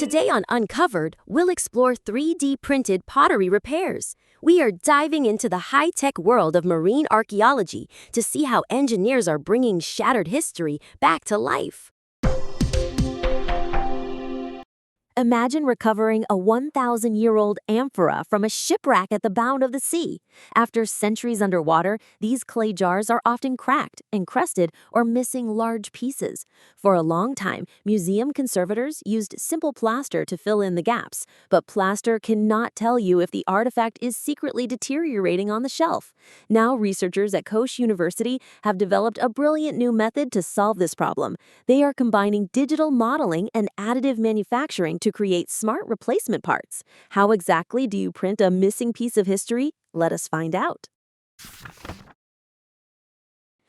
Today on Uncovered, we'll explore 3D printed pottery repairs. We are diving into the high-tech world of marine archaeology to see how engineers are bringing shattered history back to life. Imagine recovering a 1,000-year-old amphora from a shipwreck at the bow of the sea. After centuries underwater, these clay jars are often cracked, encrusted, or missing large pieces. For a long time, museum conservators used simple plaster to fill in the gaps, but plaster cannot tell you if the artifact is secretly deteriorating on the shelf. Now, researchers at Koç University have developed a brilliant new method to solve this problem. They are combining digital modeling and additive manufacturing to create smart replacement parts. How exactly do you print a missing piece of history? Let us find out.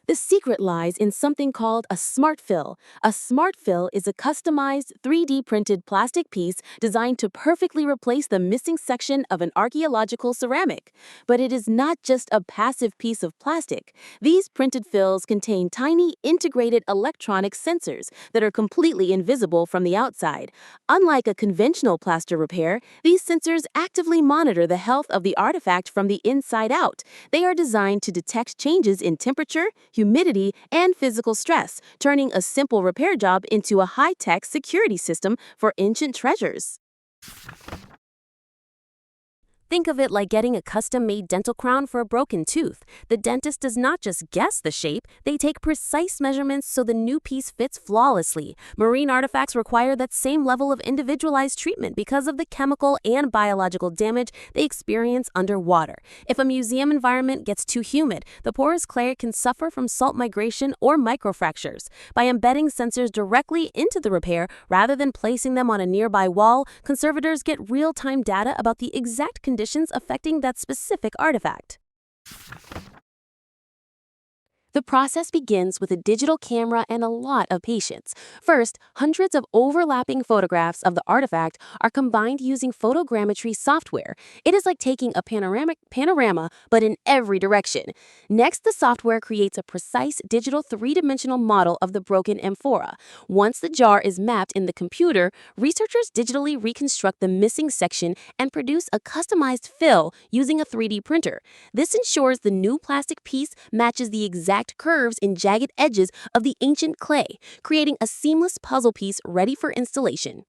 The secret lies in something called a smart fill. A smart fill is a customized 3D printed plastic piece designed to perfectly replace the missing section of an archaeological ceramic. But it is not just a passive piece of plastic. These printed fills contain tiny integrated electronic sensors that are completely invisible from the outside. Unlike a conventional plaster repair, these sensors actively monitor the health of the artifact from the inside out. They are designed to detect changes in temperature, humidity, and physical stress, turning a simple repair job into a high-tech security system for ancient treasures. Think of it like getting a custom-made dental crown for a broken tooth. The dentist does not just guess the shape, they take precise measurements so the new piece fits flawlessly. Marine artifacts require that same level of individualized treatment because of the chemical and biological damage they experience underwater. If a museum environment gets too humid, the porous clay can suffer from salt migration or microfractures. By embedding sensors directly into the repair rather than placing them on a nearby wall, conservators get real-time data about the exact conditions affecting that specific artifact. The process begins with a digital camera and a lot of patience. First, hundreds of overlapping photographs of the artifact are combined using photogrammetry software. It is like taking a panorama, but in every direction. Next, the software creates a precise digital three-dimensional model of the broken amphora. Once the jar is mapped in the computer, researchers digitally reconstruct the missing section and produce a customized fill using a 3D printer. This ensures the new plastic piece matches the exact curves and jagged edges of the ancient clay, creating a seamless puzzle piece ready for installation.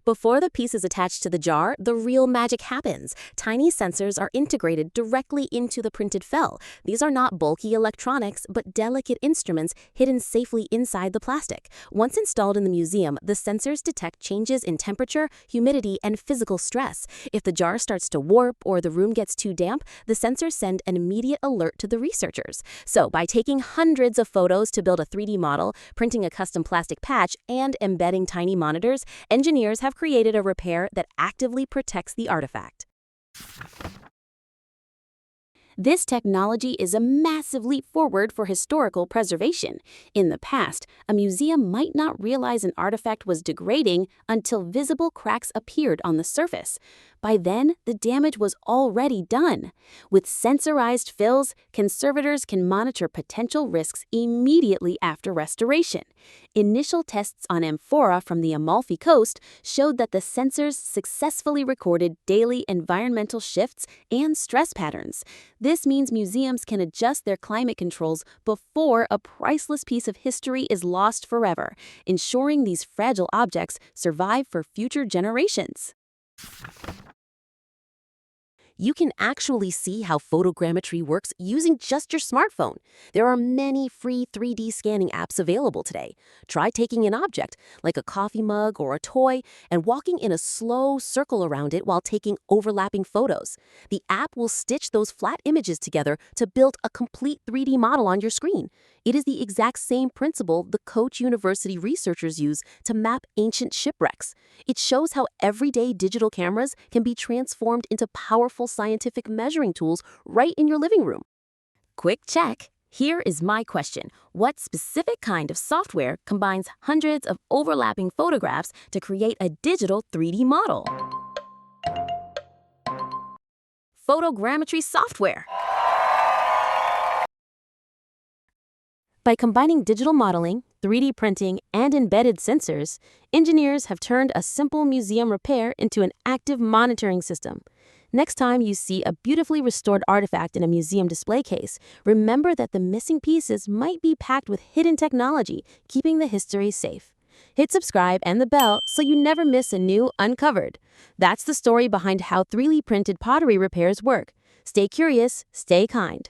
Before the piece is attached to the jar, the real magic happens. Tiny sensors are integrated directly into the printed fill. These are not bulky electronics, but delicate instruments hidden safely inside the plastic. Once installed in the museum, the sensors detect changes in temperature, humidity, and physical stress. If the jar starts to warp or the room gets too damp, the sensors send an immediate alert to the researchers. So, by taking hundreds of photos to build a 3D model, printing a custom plastic patch, and embedding tiny monitors, engineers have created a repair that actively protects the artifact. This technology is a massive leap forward for historical preservation. In the past, a museum might not realize an artifact was degrading until visible cracks appeared on the surface. By then, the damage was already done. With sensorized fills, conservators can monitor potential risks immediately after restoration. Initial tests on amphora from the Amalfi Coast showed that the sensors successfully recorded daily environmental shifts and stress patterns. This means museums can adjust their climate controls before a priceless piece of history is lost forever, ensuring these fragile objects survive for future generations. You can actually see how photogrammetry works using just your smartphone. There are many free 3D scanning apps available today. Try taking an object, like a coffee mug or a toy, and walking in a slow circle around it while taking overlapping photos. The app will stitch those flat images together to build a complete 3D model on your screen. It is the exact same principle the Koç University researchers use to map ancient shipwrecks. It shows how everyday digital cameras can be transformed into powerful scientific measuring tools right in your living room. Quick check. Here is my question. What specific kind of software combines hundreds of overlapping photographs to create a digital 3D model? Photogrammetry software. By combining digital modeling, 3D printing, and embedded sensors, engineers have turned a simple museum repair into an active monitoring system. Next time you see a beautifully restored artifact in a museum display case, remember that the missing pieces might be packed with hidden technology, keeping the history safe. Hit subscribe and the bell so you never miss a new Uncovered. That's the story behind how 3D printed pottery repairs work. Stay curious, stay kind.